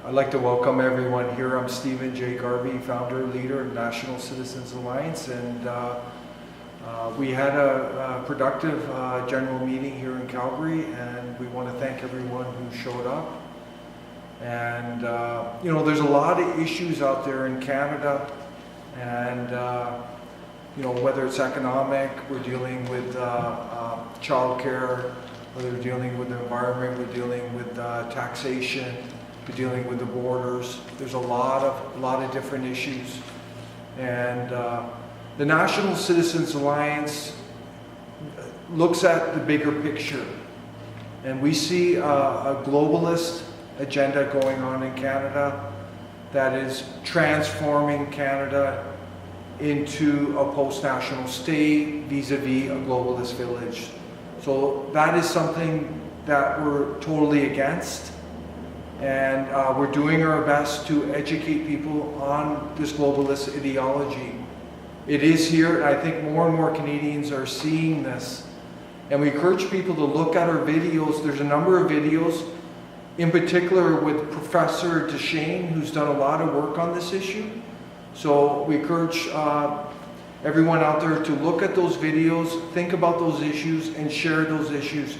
I'd like to welcome everyone here. I'm Stephen J. Garvey, founder, leader of National Citizens Alliance, and we had a productive general meeting here in Calgary, and we want to thank everyone who showed up. And you know, there's a lot of issues out there in Canada, and you know, whether it's economic, we're dealing with childcare, whether we're dealing with the environment, we're dealing with taxation, we're dealing with the borders. There's a lot of different issues, and the National Citizens Alliance looks at the bigger picture, and we see a globalist agenda going on in Canada that is transforming Canada into a post-national state vis-a-vis a globalist village. So that is something that we're totally against, and we're doing our best to educate people on this globalist ideology. It is here, and I think more and more Canadians are seeing this, and we encourage people to look at our videos. There's a number of videos, in particular with Professor Duchesne, who's done a lot of work on this issue. So we encourage everyone out there to look at those videos, think about those issues, and share those issues.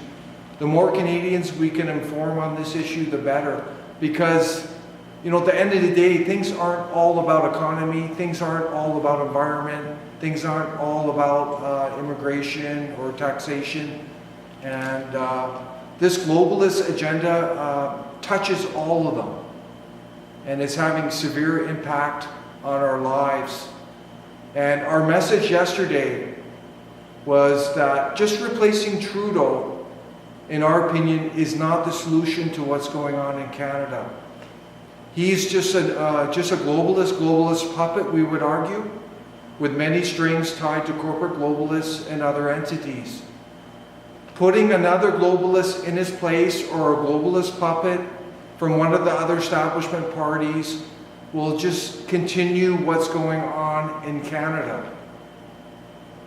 The more Canadians we can inform on this issue, the better. Because, you know, at the end of the day, things aren't all about economy, things aren't all about environment, things aren't all about immigration or taxation. And this globalist agenda touches all of them, and it's having severe impact on our lives. And our message yesterday was that just replacing Trudeau, in our opinion, is not the solution to what's going on in Canada. He's just a globalist puppet, we would argue, with many strings tied to corporate globalists and other entities. Putting another globalist in his place, or a globalist puppet from one of the other establishment parties, will just continue what's going on in Canada.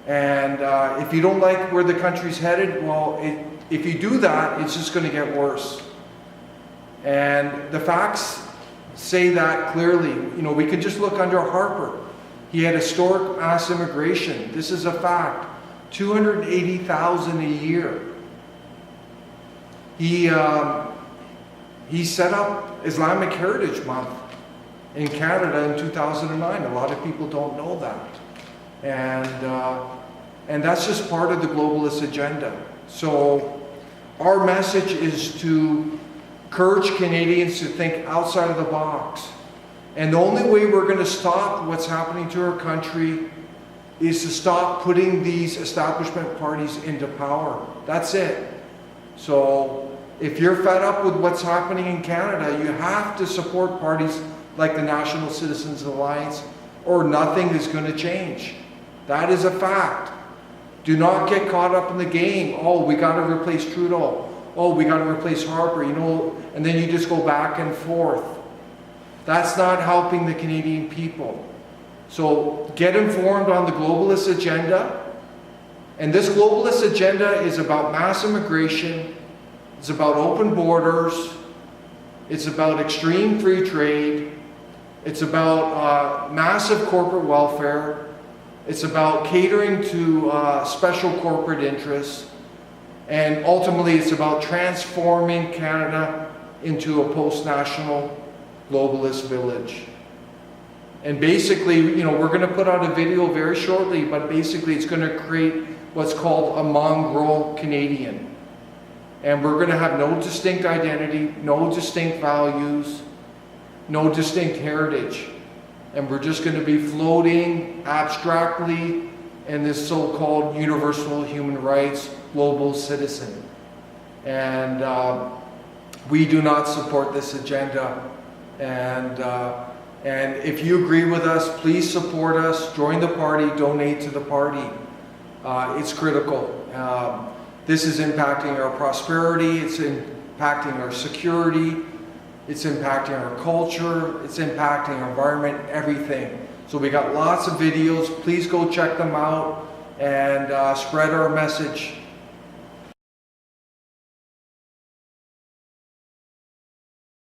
And if you don't like where the country's headed, well, if you do that, it's just going to get worse. And the facts say that clearly. You know, we could just look under Harper. He had historic mass immigration. This is a fact. 280,000 a year. He set up Islamic Heritage Month in Canada in 2009. A lot of people don't know that. And that's just part of the globalist agenda. So our message is to encourage Canadians to think outside of the box. And the only way we're going to stop what's happening to our country is to stop putting these establishment parties into power. That's it. So if you're fed up with what's happening in Canada, you have to support parties like the National Citizens Alliance, or nothing is going to change. That is a fact. Do not get caught up in the game. Oh, we got to replace Trudeau. Oh, we got to replace Harper, you know, and then you just go back and forth. That's not helping the Canadian people. So get informed on the globalist agenda. And this globalist agenda is about mass immigration. It's about open borders. It's about extreme free trade. It's about massive corporate welfare. It's about catering to special corporate interests. And ultimately, it's about transforming Canada into a post-national globalist village. And basically, you know, we're going to put out a video very shortly, but basically it's going to create what's called a mongrel Canadian. And we're going to have no distinct identity, no distinct values, no distinct heritage. And we're just going to be floating abstractly in this so-called universal human rights global citizen. And we do not support this agenda. And if you agree with us, please support us, join the party, donate to the party. It's critical. This is impacting our prosperity, it's impacting our security, it's impacting our culture, it's impacting our environment, everything. So we got lots of videos. Please go check them out and spread our message.